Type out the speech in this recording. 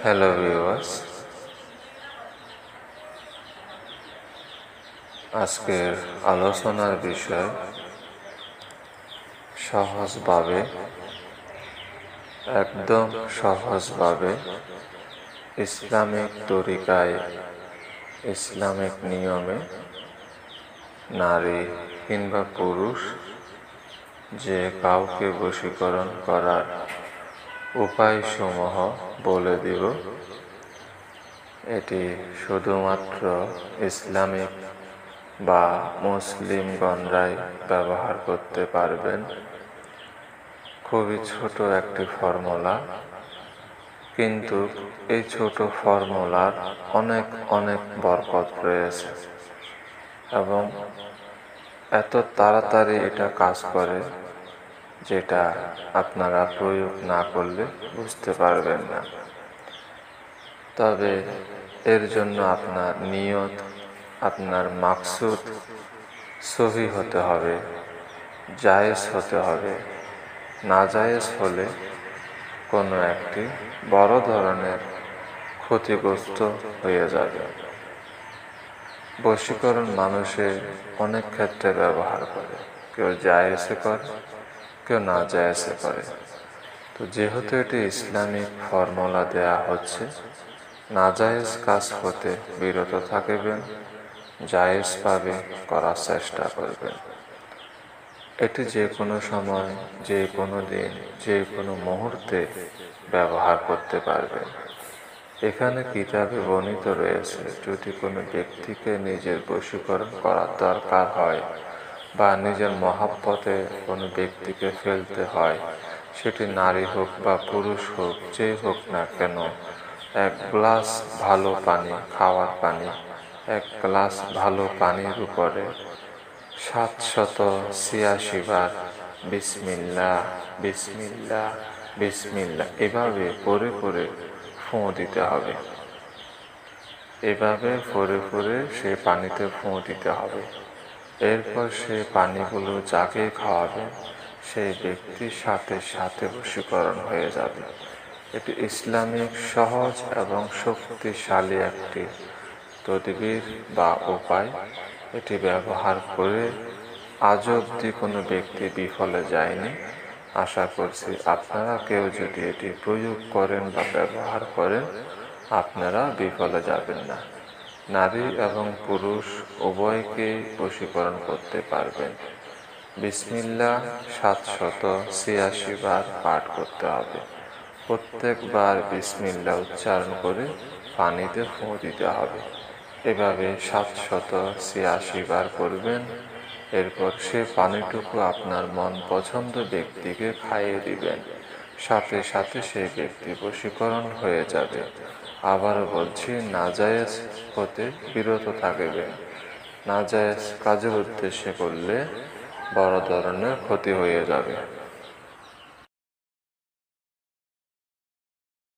Hello viewers, আজকের আলোচনার বিষয় সহজভাবে, একদম সহজভাবে ইসলামিক তরিকায়, ইসলামিক নিয়মে নারী কিংবা পুরুষ যে কাউকে বশীকরণ করার উপায়সমূহ বলে দিব। এটি শুধুমাত্র ইসলামিক বা মুসলিমগণরাই ব্যবহার করতে পারবেন। খুবই ছোট একটি ফর্মুলা, কিন্তু এই ছোট ফর্মুলার অনেক অনেক বরকত রয়েছে এবং এত তাড়াতাড়ি এটা কাজ করে যেটা আপনারা প্রয়োগ না করলে বুঝতে পারবেন না। তবে এর জন্য আপনার নিয়ত, আপনার মাকসুদ সহি হতে হবে, জায়েজ হতে হবে। নাজায়েজ হলে কোনো একটি বড় ধরনের ক্ষতিগ্রস্ত হয়ে যাবে। বশীকরণ মানুষের অনেক ক্ষেত্রে ব্যবহার করে, কেউ জায়েজে করে, কেউ না জায়েজে করে। তো যেহেতু এটি ইসলামিক ফর্মুলা দেয়া হচ্ছে, নাজায়েজ কাজ হতে বিরত থাকবেন, জায়েজ ভাবে করার চেষ্টা করবেন। এটি যে কোনো সময়, যে কোনো দিন, যে কোনো মুহূর্তে ব্যবহার করতে পারবেন। এখানে কিতাবে বর্ণিত রয়েছে, যদি কোনো ব্যক্তিকে নিজের বশীকরণ করার দরকার হয় বা নিজের মহাব্বতে কোনো ব্যক্তিকে ফেলতে হয়, সেটি নারী হোক বা পুরুষ হোক, যেই হোক না কেন, এক গ্লাস ভালো পানি, খাওয়ার পানি, এক গ্লাস ভালো পানির উপরে 786 বার বিসমিল্লাহ বিসমিল্লাহ বিসমিল্লাহ এভাবে পরে পরে ফোঁ দিতে হবে। এভাবে পরে পরে সে পানিতে ফোঁ দিতে হবে। এরপর সে পানিগুলো যাকে খাওয়াবে সেই ব্যক্তির সাথে সাথে বশীকরণ হয়ে যাবে। এটি ইসলামিক সহজ এবং শক্তিশালী একটি তদবির বা উপায়। এটি ব্যবহার করে আজ অবধি কোনো ব্যক্তি বিফলে যায়নি। আশা করছি আপনারা কেউ যদি এটি প্রয়োগ করেন বা ব্যবহার করেন, আপনারা বিফলে যাবেন না। নারী এবং পুরুষ উভয়কেই বশীকরণ করতে পারবেন। বিসমিল্লাহ 786 বার পাঠ করতে হবে। প্রত্যেকবার বিসমিল্লাহ উচ্চারণ করে পানিতে ফোঁ দিতে হবে। এভাবে 786 বার করবেন। এরপর সে পানিটুকু আপনার মন পছন্দ ব্যক্তিকে খাইয়ে দিবেন। সাথে সাথে সেই ব্যক্তি বশীকরণ হয়ে যাবে। আবারও বলছি, নাজায়েজ হতে বিরত থাকবেন। নাজায়েজ কাজের উদ্দেশ্যে করলে বড় ধরনের ক্ষতি হয়ে যাবে।